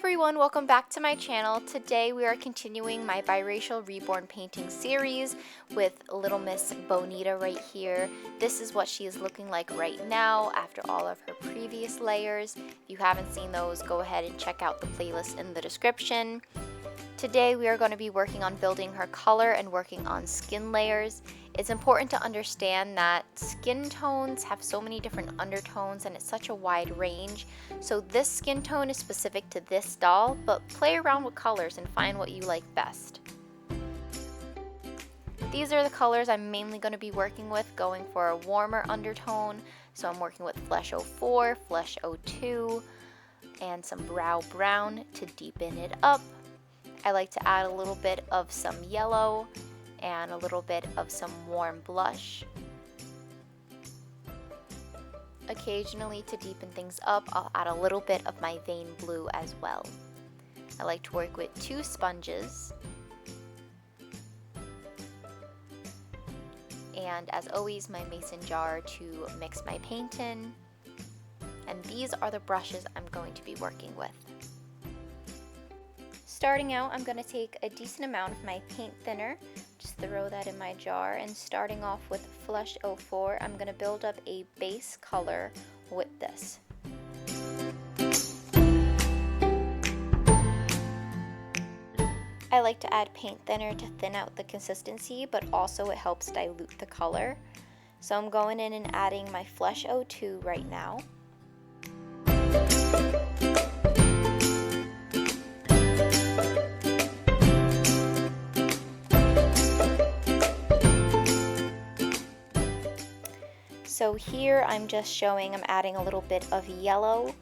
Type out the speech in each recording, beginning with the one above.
everyone, welcome back to my channel. Today we are continuing my Biracial Reborn Painting series with Little Miss Bonita right here. This is what she is looking like right now after all of her previous layers. If you haven't seen those, go ahead and check out the playlist in the description. Today we are going to be working on building her color and working on skin layers. It's important to understand that skin tones have so many different undertones and it's such a wide range. So this skin tone is specific to this doll, but play around with colors and find what you like best. These are the colors I'm mainly going to be working with, going for a warmer undertone. So I'm working with Flesh 04, Flesh 02, and some Brow Brown to deepen it up. I like to add a little bit of some yellow and a little bit of some warm blush. Occasionally, to deepen things up, I'll add a little bit of my vein blue as well. I like to work with 2 sponges. And as always, my mason jar to mix my paint in. And these are the brushes I'm going to be working with. Starting out, I'm going to take a decent amount of my paint thinner, just throw that in my jar, and starting off with Flesh 04, I'm going to build up a base color with this. I like to add paint thinner to thin out the consistency, but also it helps dilute the color. So I'm going in and adding my Flesh 02 right now. So here I'm just showing I'm adding a little bit of yellow,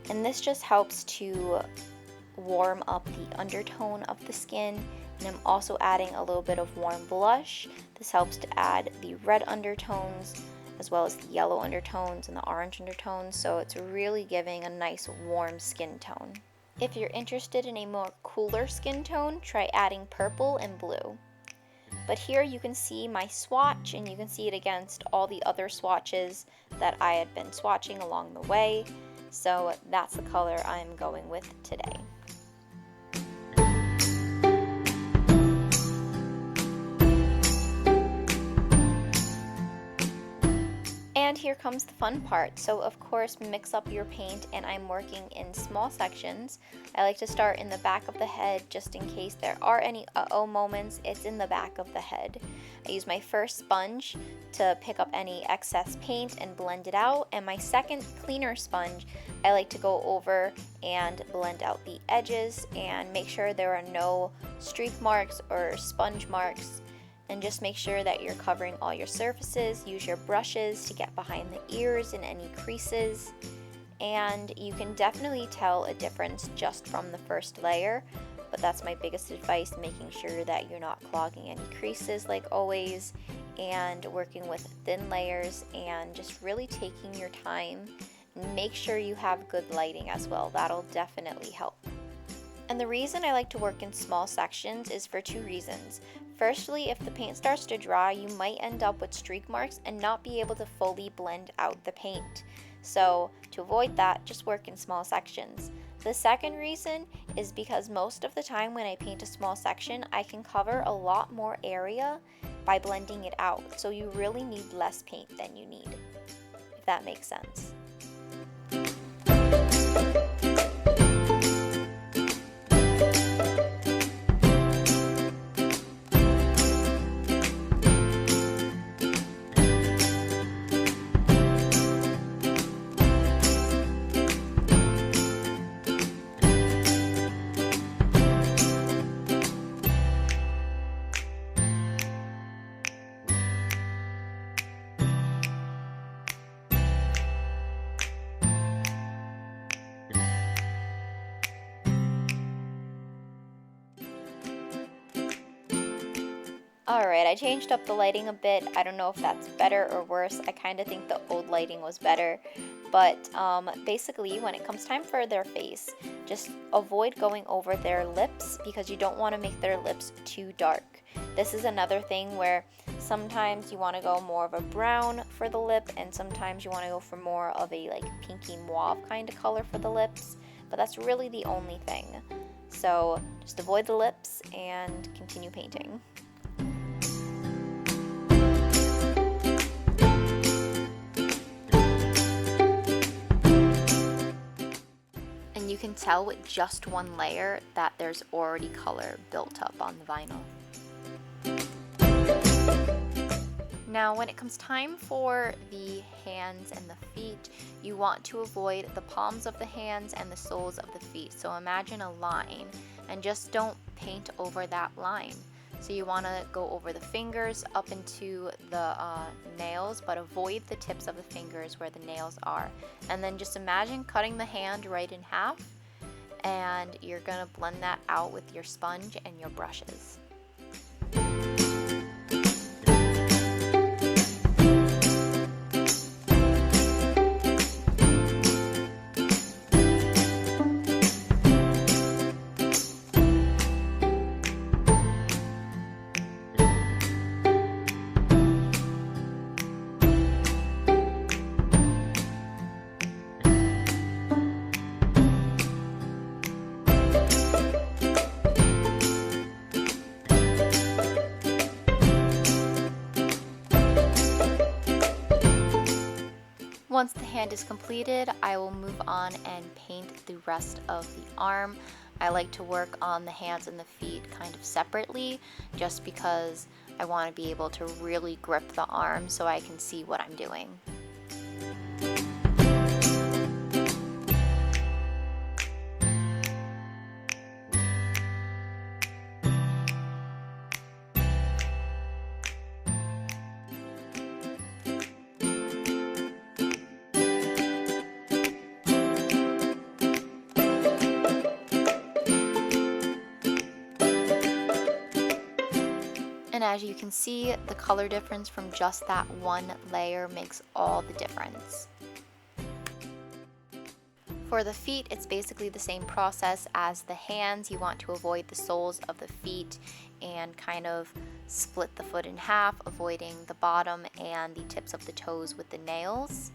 and this just helps to warm up the undertone of the skin. And I'm also adding a little bit of warm blush. This helps to add the red undertones as well as the yellow undertones and the orange undertones, so it's really giving a nice warm skin tone. If you're interested in a more cooler skin tone, try adding purple and blue. But here you can see my swatch, and you can see it against all the other swatches that I had been swatching along the way. So that's the color I'm going with today. And here comes the fun part. So of course, mix up your paint, and I'm working in small sections. I like to start in the back of the head just in case there are any uh-oh moments. It's in the back of the head. I use my first sponge to pick up any excess paint and blend it out, and my second cleaner sponge, I like to go over and blend out the edges and make sure there are no streak marks or sponge marks. And just make sure that you're covering all your surfaces. Use your brushes to get behind the ears and any creases. And you can definitely tell a difference just from the first layer, but that's my biggest advice, making sure that you're not clogging any creases like always, and working with thin layers and just really taking your time. Make sure you have good lighting as well. That'll definitely help. And the reason I like to work in small sections is for 2 reasons. Firstly, if the paint starts to dry, you might end up with streak marks and not be able to fully blend out the paint. So to avoid that, just work in small sections. The second reason is because most of the time when I paint a small section, I can cover a lot more area by blending it out. So you really need less paint than you need, if that makes sense. Alright, I changed up the lighting a bit. I don't know if that's better or worse. I kind of think the old lighting was better. But basically, when it comes time for their face, just avoid going over their lips because you don't want to make their lips too dark. This is another thing where sometimes you want to go more of a brown for the lip, and sometimes you want to go for more of a like pinky mauve kind of color for the lips. but that's really the only thing. So just avoid the lips and continue painting. And you can tell with just one layer that there's already color built up on the vinyl. Now when it comes time for the hands and the feet, you want to avoid the palms of the hands and the soles of the feet. So imagine a line and just don't paint over that line. So you want to go over the fingers up into the nails, but avoid the tips of the fingers where the nails are. And then just imagine cutting the hand right in half, and you're going to blend that out with your sponge and your brushes. Once the hand is completed, I will move on and paint the rest of the arm. I like to work on the hands and the feet kind of separately, just because I want to be able to really grip the arm so I can see what I'm doing. And as you can see, the color difference from just that one layer makes all the difference. For the feet, it's basically the same process as the hands. You want to avoid the soles of the feet and kind of split the foot in half, avoiding the bottom and the tips of the toes with the nails.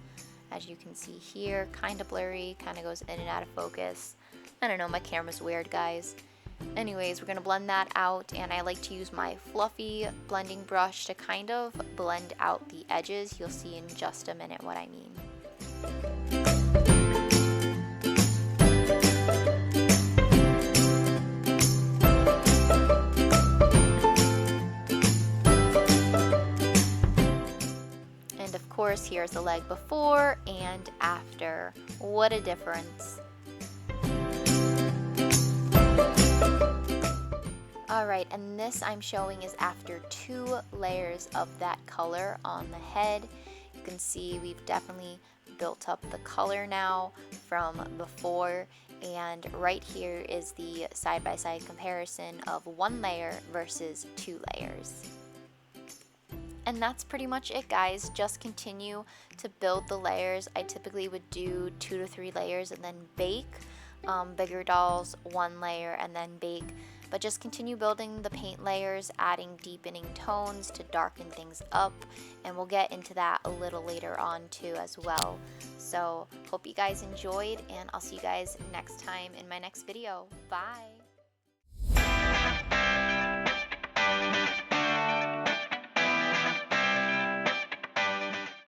As you can see here, kind of blurry, kind of goes in and out of focus. I don't know, my camera's weird, guys. Anyways, we're going to blend that out, and I like to use my fluffy blending brush to kind of blend out the edges. You'll see in just a minute what I mean. And of course, here's the leg before and after. What a difference. Alright, and this I'm showing is after 2 layers of that color on the head. You can see we've definitely built up the color now from before, and right here is the side-by-side comparison of 1 layer versus 2 layers. And that's pretty much it, guys. Just continue to build the layers. I typically would do 2 to 3 layers and then bake. Bigger dolls, 1 layer and then bake. But just continue building the paint layers, adding deepening tones to darken things up, and we'll get into that a little later on too as well. So hope you guys enjoyed, and I'll see you guys next time in my next video. Bye!